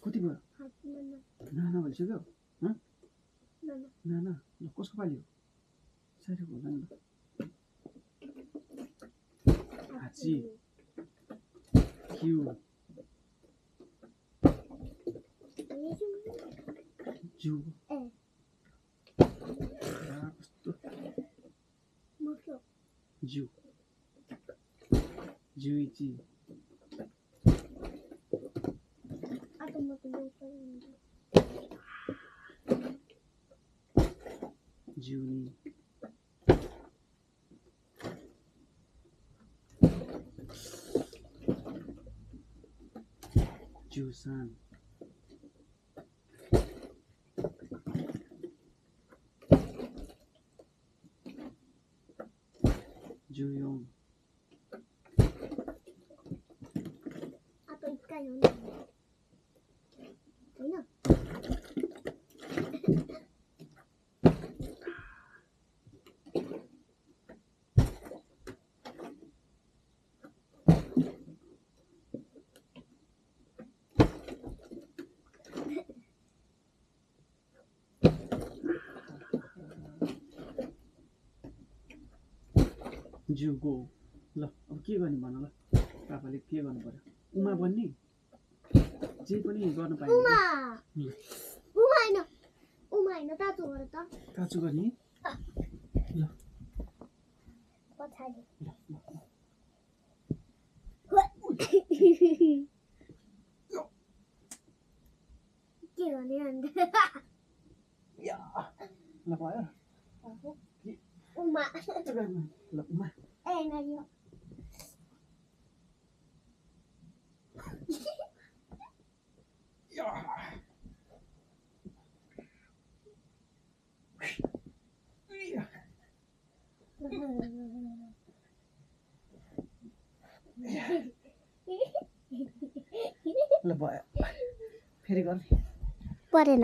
कति भयो नाना भइसक्यो नाना ल कसको पाली हो साह्रै होला नि हाची क्यू जू कस्तो जू जुइची जुनी जुसान जुयोङ जुगो ल अब के गर्ने भन ल पापाले के गर्नु पर्यो उमा बन्ने जे पनि गर्न पाइन्छ ताचु गर्ने ल ल भयो ल उमा ल भयो फेरि गर्ने परेन